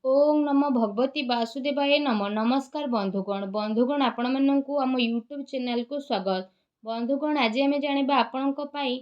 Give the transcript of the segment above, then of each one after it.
ओम नमो भगवती वासुदेवाय नमः। नमस्कार बंधुगण आपण माननकु आम यूट्यूब चैनल को स्वागत। बंधुगण आज आम जानिबा आपणक पई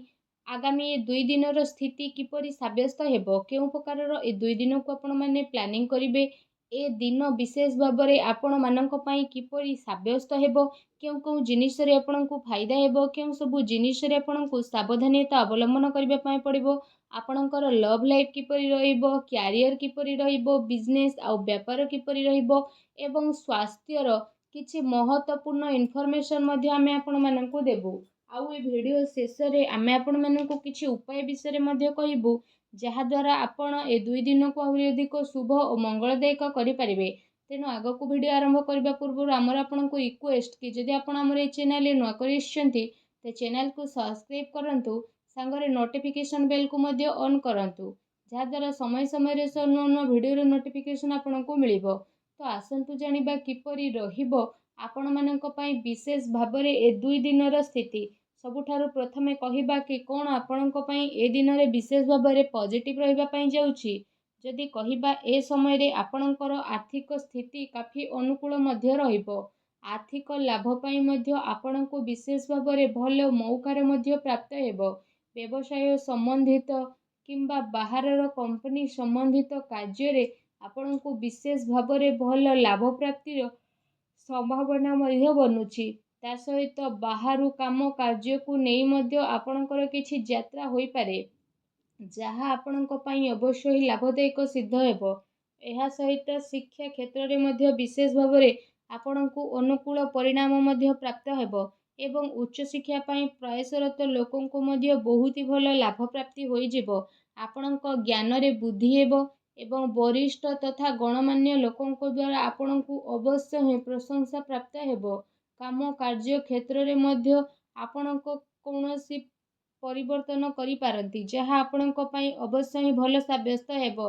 आगामी 2 दिनर स्थिति किपरि साब्यस्त हेबो, केउ प्रकारर ए 2 दिन को आपण माने प्लानिंग करिवे, ए दिन विशेष भाबरे आपण माननक पई किपरि साब्यस्त हेबो, केउ केउ जिनिस रे आपणकु फायदा हेबो, केउ सबु जिनिस रे आपणकु सावधानता अवलंबन करिबा पई पड़िबो, आपणकर लव लाइफ किपरि रहिबो, क्यारियर किपरि रहिबो, बिजनेस आउ व्यापार किपरि रहिबो एवं स्वास्थ्यर किछि महत्वपूर्ण इनफॉरमेशन मध्ये आमे आपण माननकु देबु। आउ ए वीडियो शेष रे आमे आपण माननकु किछि उपाय विषय रे मध्ये कहिबु, जहा द्वारा आपण ए 2 दिन को आहुरि अधिक शुभ और मंगलदायक करि परिबे। तेनु आगकु वीडियो आरंभ करबा पूर्व आमर आपनकु रिक्वेस्ट कि जदि आपण हमर ए चैनल रे नुआ करिसचंती ते चैनल को सब्सक्राइब करंतु, सांगरे नोटिफिकेशन बेल को मध्य ऑन करंतु, जहा द्वारा समय समय रे नुआ नुआ वीडियो रे नोटिफिकेशन आपनकु मिलिबो। तो आसंतु जानिबा किपरि रहिबो आपण माननक पई विशेष भाबरे ए 2 दिनर स्थिति। सबुठारु प्रथमे कहिबा कि कोन आपणक पई ए दिन रे विशेष भाबरे पॉजिटिव रहिबा पई जाउछि। जदि कहिबा ए समय रे आपणकर आर्थिक स्थिति काफी अनुकूल मध्य रहिबो। आर्थिक लाभ पई मध्य आपणकु विशेष भाबरे भल मौकार मध्य प्राप्त हेबो। व्यवसाय संबंधित किंबा बाहरर कंपनी संबंधित कार्य रे आपणकु विशेष भाबरे भल लाभ प्राप्तिर संभावना मध्य बनुछि। ता सहित बाहरु काम कार्य को नेई मध्य आपणकर किछि यात्रा होई पारे, जहा आपणक पई अवश्य ही लाभदायक सिद्ध हेबो। एहा सहित शिक्षा क्षेत्र रे मध्य विशेष भाबरे आपणकु अनुकूल परिणाम मध्य प्राप्त हेबो एवं उच्च शिक्षा पई प्रयासरत लोकंकु मध्य बहुत ही भल लाभ प्राप्ति होई जिवो। आपणक ज्ञान रे बुद्धि हेबो एवं वरिष्ठ तथा गणमान्य लोकंक द्वारा आपणकु अवश्य ही प्रशंसा प्राप्त हेबो। काम कार्य क्षेत्र रे मध्य आपणक कोनोसी परिवर्तन करि पारंती, जहा आपणक पई अवश्य ही भल साब्यस्त हेबो।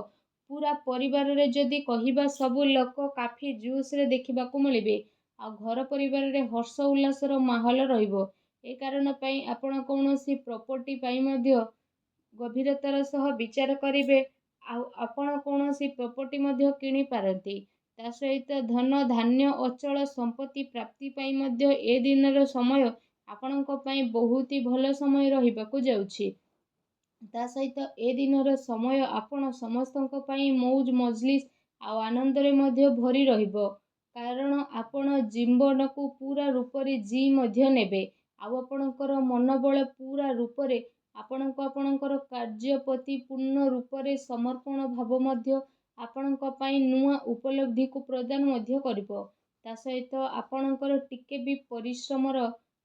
पूरा परिवार रे जदि कहिबा सबु लोक काफी जूस रे देखिबा को मिलिबे आ घर परिवार रे हर्ष उल्लास रो माहौल रहिबो। ए कारण पई आपण कोनोसी प्रॉपर्टी पई मध्य गभीरतार सह विचार करिवे। आपण कोनोसी प्रॉपर्टी मध्य किनि पारंती। ता सहित धन धान्य अचल संपत्ति प्राप्ति पई मध्य ए दिनर समय आपणक पई बहुत ही भल समय रहिबाकु जाउछि। ता सहित ए दिनर समय आपण समस्तक पई मौज मजलिस आ आनंद रे मध्य भरी रहिबो, कारण आपण जीवन को पूरा रूप रे जी मध्य नेबे। आ आपणकर मनोबल पूरा रूप रे आपणकर कार्य प्रति पूर्ण रूप रे समर्पण भाव मध्य आपणक पई नुआ उपलब्धि को प्रदान मध्य करिवो। ता सहित आपणकर टिके भी परिश्रमर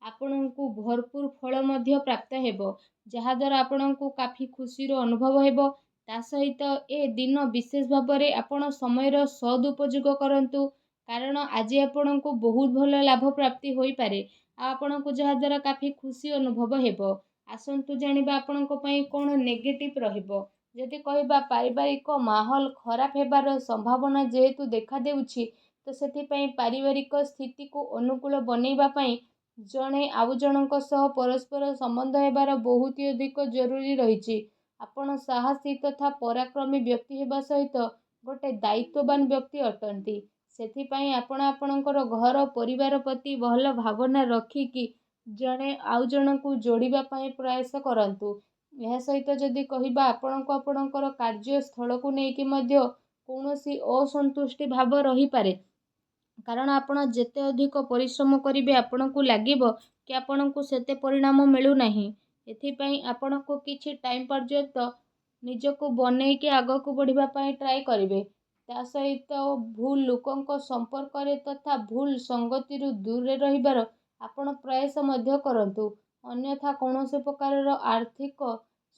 आपणकु भरपूर फल मध्य प्राप्त हेबो, जहा द्वारा आपणकु काफी खुशी रो अनुभव हेबो। ता सहित ए दिन विशेष भाबरे आपण समयर सदुपयोग करंतु, कारण आज आपणकु बहुत भल लाभ प्राप्ति होई पारे। आपणकु जहा द्वारा काफी खुशी अनुभव हेबो। आसंतु जानिबा आपणक पई कोन नेगेटिव रहिबो। जदि कहिबा पारिवारिक माहौल खराब हेबार संभावना जेहेतु देखा देउछि, तो सेथि पई पारिवारिक स्थिति को अनुकूल बनेइबा पई जणे आउ जनक सह परस्पर संबंध हेबार बहुत ही अधिक जरूरी रहिछि। आपण साहसी तथा पराक्रमी व्यक्ति हेबा सहित गोटे दायित्ववान व्यक्ति अटंती। सेथि पई आपण आपणकर घर परिवार प्रति भल भावना रखिकी जणे आउ जनकु जोड़िबा पई प्रयास करंतु। यह सहित जदि कहिबा आपणको आपणकर कार्य स्थल को नेकी मध्य कोनोसी असंतुष्टि भाव रही पारे, कारण आपण जेते अधिक परिश्रम करिवे आपणकु लागिबो कि आपणकु सेते परिणाम मिलु नाही। एथि पई आपणको किछि टाइम पर्यंत निजको बनेइके आगको बढ़िबा पई ट्राई करिवे। ता सहित भूल लोकंक संपर्क रे तथा भूल संगति रु दूर रे रहिबार आपण प्रयास मध्य करंतु, अन्यथा कोनोसी प्रकारर आर्थिक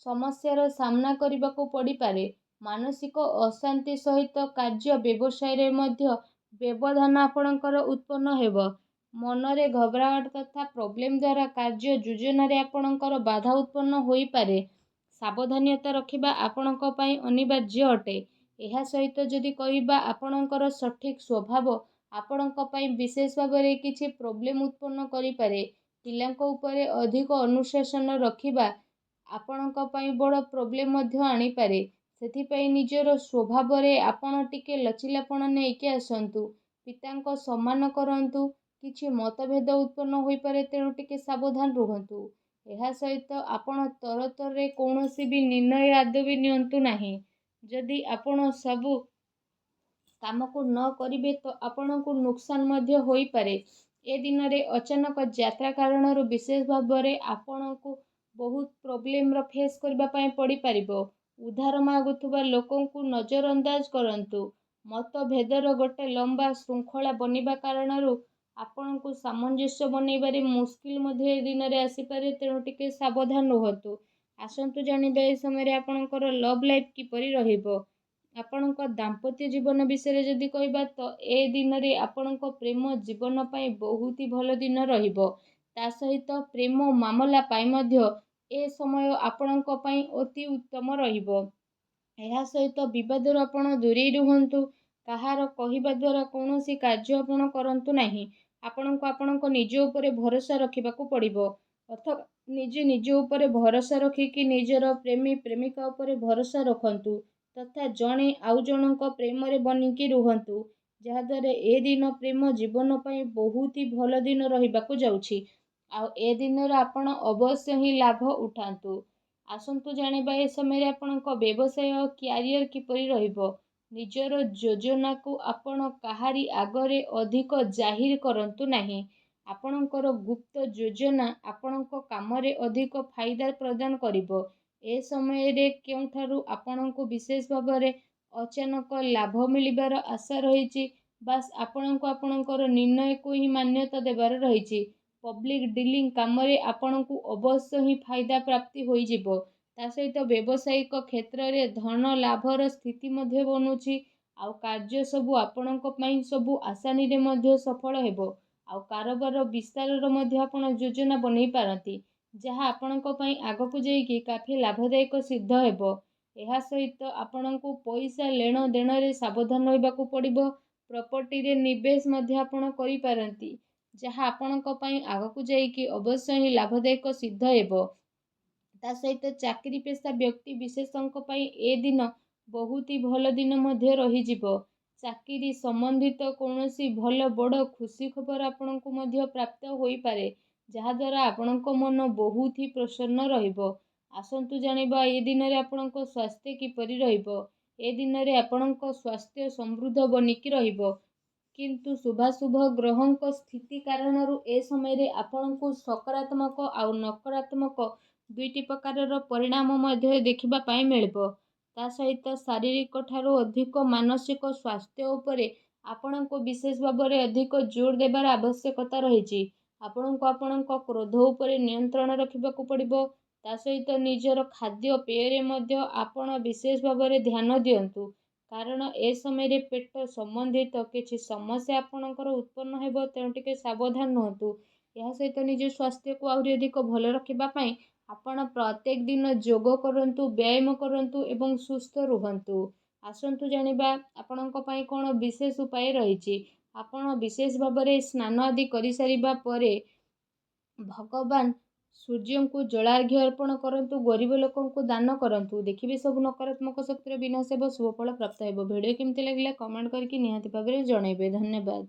समस्यार सामना करबाको पड़ी पारे। मानसिक अशांति सहित कार्य व्यवसाय रे मध्य व्यवधान आपणकर उत्पन्न हेबो। मनरे घबराहट तथा प्रॉब्लम द्वारा कार्य योजना रे आपणकर बाधा उत्पन्न होई पारे। सावधानता रखिबा आपणक पई अनिवार्य अटे। एहा सहित जदि कहिबा आपणकर सठिक स्वभाव आपणक पई विशेष भाबरे किछि प्रॉब्लम उत्पन्न करि पारे। पिलांक उपरे अधिक अनुशासन रखिबा आपणक पई बड़ प्रॉब्लम मध्य आनी पारे। ସେଥିପାଇଁ ନିଜର ସ୍ୱଭାବରେ ଆପଣ ଟିକେ ଲଚିଲାପଣ ନେଇକି ଆସନ୍ତୁ। ପିତାଙ୍କ ସମ୍ମାନ କରନ୍ତୁ। କିଛି ମତଭେଦ ଉତ୍ପନ୍ନ ହୋଇପାରେ, ତେଣୁ ଟିକେ ସାବଧାନ ରୁହନ୍ତୁ। ଏହା ସହିତ ଆପଣ ତରତରରେ କୌଣସି ବି ନିର୍ଣ୍ଣୟ ଆଦୌ ବି ନିଅନ୍ତୁ ନାହିଁ। ଯଦି ଆପଣ ସବୁ କାମକୁ ନ କରିବେ ତ ଆପଣଙ୍କୁ ନୁକସାନ ମଧ୍ୟ ହୋଇପାରେ। ଏ ଦିନରେ ଅଚାନକ ଯାତ୍ରା କାରଣରୁ ବିଶେଷ ଭାବରେ ଆପଣଙ୍କୁ ବହୁତ ପ୍ରୋବ୍ଲେମର ଫେସ୍ କରିବା ପାଇଁ ପଡ଼ିପାରିବ। ଉଦ୍ଧାର ମାଗୁଥିବା ଲୋକଙ୍କୁ ନଜରଅନ୍ଦାଜ କରନ୍ତୁ। ମତଭେଦର ଗୋଟେ ଲମ୍ବା ଶୃଙ୍ଖଳା ବନିବା କାରଣରୁ ଆପଣଙ୍କୁ ସାମଞ୍ଜସ୍ୟ ବନେଇବାରେ ମୁସ୍କିଲ ମଧ୍ୟ ଏ ଦିନରେ ଆସିପାରେ, ତେଣୁ ଟିକେ ସାବଧାନ ରୁହନ୍ତୁ। ଆସନ୍ତୁ ଜାଣିବା ଏ ସମୟରେ ଆପଣଙ୍କର ଲଭ୍ ଲାଇଫ୍ କିପରି ରହିବ। ଆପଣଙ୍କ ଦାମ୍ପତ୍ୟ ଜୀବନ ବିଷୟରେ ଯଦି କହିବା ତ ଏ ଦିନରେ ଆପଣଙ୍କ ପ୍ରେମ ଜୀବନ ପାଇଁ ବହୁତ ହି ଭଲ ଦିନ ରହିବ। ତା ସହିତ ପ୍ରେମ ମାମଲା ପାଇଁ ମଧ୍ୟ ଏ ସମୟ ଆପଣଙ୍କ ପାଇଁ ଅତି ଉତ୍ତମ ରହିବ। ଏହା ସହିତ ବିବାଦରୁ ଆପଣ ଦୂରେଇ ରୁହନ୍ତୁ। କାହାର କହିବା ଦ୍ୱାରା କୌଣସି କାର୍ଯ୍ୟ ଆପଣ କରନ୍ତୁ ନାହିଁ। ଆପଣଙ୍କୁ ଆପଣଙ୍କ ନିଜ ଉପରେ ଭରସା ରଖିବାକୁ ପଡ଼ିବ। ଅଥବା ନିଜେ ନିଜ ଉପରେ ଭରସା ରଖିକି ନିଜର ପ୍ରେମୀ ପ୍ରେମିକା ଉପରେ ଭରସା ରଖନ୍ତୁ ତଥା ଜଣେ ଆଉ ଜଣଙ୍କ ପ୍ରେମରେ ବନିକି ରୁହନ୍ତୁ, ଯାହାଦ୍ୱାରା ଏ ଦିନ ପ୍ରେମ ଜୀବନ ପାଇଁ ବହୁତ ହି ଭଲ ଦିନ ରହିବାକୁ ଯାଉଛି। ଆଉ ଏ ଦିନରେ ଆପଣ ଅବଶ୍ୟ ହିଁ ଲାଭ ଉଠାନ୍ତୁ। ଆସନ୍ତୁ ଜାଣିବା ଏ ସମୟରେ ଆପଣଙ୍କ ବ୍ୟବସାୟ କ୍ୟାରିୟର କିପରି ରହିବ। ନିଜର ଯୋଜନାକୁ ଆପଣ କାହାରି ଆଗରେ ଅଧିକ ଜାହିର କରନ୍ତୁ ନାହିଁ। ଆପଣଙ୍କର ଗୁପ୍ତ ଯୋଜନା ଆପଣଙ୍କ କାମରେ ଅଧିକ ଫାଇଦା ପ୍ରଦାନ କରିବ। ଏ ସମୟରେ କେଉଁଠାରୁ ଆପଣଙ୍କୁ ବିଶେଷ ଭାବରେ ଅଚାନକ ଲାଭ ମିଳିବାର ଆଶା ରହିଛି। ବାସ୍ ଆପଣଙ୍କୁ ଆପଣଙ୍କର ନିର୍ଣ୍ଣୟକୁ ହିଁ ମାନ୍ୟତା ଦେବାର ରହିଛି। ପବ୍ଲିକ ଡିଲିଂ କାମରେ ଆପଣଙ୍କୁ ଅବଶ୍ୟ ହିଁ ଫାଇଦା ପ୍ରାପ୍ତି ହୋଇଯିବ। ତା ସହିତ ବ୍ୟବସାୟିକ କ୍ଷେତ୍ରରେ ଧନ ଲାଭର ସ୍ଥିତି ମଧ୍ୟ ବନୁଛି। ଆଉ କାର୍ଯ୍ୟ ସବୁ ଆପଣଙ୍କ ପାଇଁ ସବୁ ଆସାନୀରେ ମଧ୍ୟ ସଫଳ ହେବ। ଆଉ କାରବାର ବିସ୍ତାରର ମଧ୍ୟ ଆପଣ ଯୋଜନା ବନେଇ ପାରନ୍ତି, ଯାହା ଆପଣଙ୍କ ପାଇଁ ଆଗକୁ ଯାଇକି କାଫି ଲାଭଦାୟକ ସିଦ୍ଧ ହେବ। ଏହା ସହିତ ଆପଣଙ୍କୁ ପଇସା ନେଣ ଦେଣରେ ସାବଧାନ ରହିବାକୁ ପଡ଼ିବ। ପ୍ରପର୍ଟିରେ ନିବେଶ ମଧ୍ୟ ଆପଣ କରିପାରନ୍ତି, ଯାହା ଆପଣଙ୍କ ପାଇଁ ଆଗକୁ ଯାଇକି ଅବଶ୍ୟ ହିଁ ଲାଭଦାୟକ ସିଦ୍ଧ ହେବ। ତା ସହିତ ଚାକିରି ପେଶା ବ୍ୟକ୍ତି ବିଶେଷଙ୍କ ପାଇଁ ଏ ଦିନ ବହୁତ ହି ଭଲ ଦିନ ମଧ୍ୟ ରହିଯିବ। ଚାକିରି ସମ୍ବନ୍ଧିତ କୌଣସି ଭଲ ବଡ଼ ଖୁସି ଖବର ଆପଣଙ୍କୁ ମଧ୍ୟ ପ୍ରାପ୍ତ ହୋଇପାରେ, ଯାହାଦ୍ୱାରା ଆପଣଙ୍କ ମନ ବହୁତ ହି ପ୍ରସନ୍ନ ରହିବ। ଆସନ୍ତୁ ଜାଣିବା ଏ ଦିନରେ ଆପଣଙ୍କ ସ୍ୱାସ୍ଥ୍ୟ କିପରି ରହିବ। ଏ ଦିନରେ ଆପଣଙ୍କ ସ୍ୱାସ୍ଥ୍ୟ ସମୃଦ୍ଧ ବନିକି ରହିବ, କିନ୍ତୁ ଶୁଭାଶୁଭ ଗ୍ରହଙ୍କ ସ୍ଥିତି କାରଣରୁ ଏ ସମୟରେ ଆପଣଙ୍କୁ ସକାରାତ୍ମକ ଆଉ ନକାରାତ୍ମକ ଦୁଇଟି ପ୍ରକାରର ପରିଣାମ ମଧ୍ୟ ଦେଖିବା ପାଇଁ ମିଳିବ। ତା ସହିତ ଶାରୀରିକ ଠାରୁ ଅଧିକ ମାନସିକ ସ୍ୱାସ୍ଥ୍ୟ ଉପରେ ଆପଣଙ୍କୁ ବିଶେଷ ଭାବରେ ଅଧିକ ଜୋର ଦେବାର ଆବଶ୍ୟକତା ରହିଛି। ଆପଣଙ୍କୁ ଆପଣଙ୍କ କ୍ରୋଧ ଉପରେ ନିୟନ୍ତ୍ରଣ ରଖିବାକୁ ପଡ଼ିବ। ତା ସହିତ ନିଜର ଖାଦ୍ୟ ପେୟରେ ମଧ୍ୟ ଆପଣ ବିଶେଷ ଭାବରେ ଧ୍ୟାନ ଦିଅନ୍ତୁ, କାରଣ ଏ ସମୟରେ ପେଟ ସମ୍ବନ୍ଧିତ କିଛି ସମସ୍ୟା ଆପଣଙ୍କର ଉତ୍ପନ୍ନ ହେବ, ତେଣୁ ଟିକେ ସାବଧାନ ରୁହନ୍ତୁ। ଏହା ସହିତ ନିଜ ସ୍ୱାସ୍ଥ୍ୟକୁ ଆହୁରି ଅଧିକ ଭଲ ରଖିବା ପାଇଁ ଆପଣ ପ୍ରତ୍ୟେକ ଦିନ ଯୋଗ କରନ୍ତୁ, ବ୍ୟାୟାମ କରନ୍ତୁ ଏବଂ ସୁସ୍ଥ ରୁହନ୍ତୁ। ଆସନ୍ତୁ ଜାଣିବା ଆପଣଙ୍କ ପାଇଁ କ'ଣ ବିଶେଷ ଉପାୟ ରହିଛି। ଆପଣ ବିଶେଷ ଭାବରେ ସ୍ନାନ ଆଦି କରିସାରିବା ପରେ ଭଗବାନ ସୂର୍ଯ୍ୟଙ୍କୁ ଜଳାର୍ଘ୍ୟ ଅର୍ପଣ କରନ୍ତୁ, ଗରିବ ଲୋକଙ୍କୁ ଦାନ କରନ୍ତୁ। ଦେଖିବେ ସବୁ ନକାରାତ୍ମକ ଶକ୍ତିର ବିନାଶ ହେବ, ଶୁଭଫଳ ପ୍ରାପ୍ତ ହେବ। ଭିଡ଼ିଓ କେମିତି ଲାଗିଲା କମେଣ୍ଟ କରିକି ନିହାତି ଭାବରେ ଜଣାଇବେ। ଧନ୍ୟବାଦ।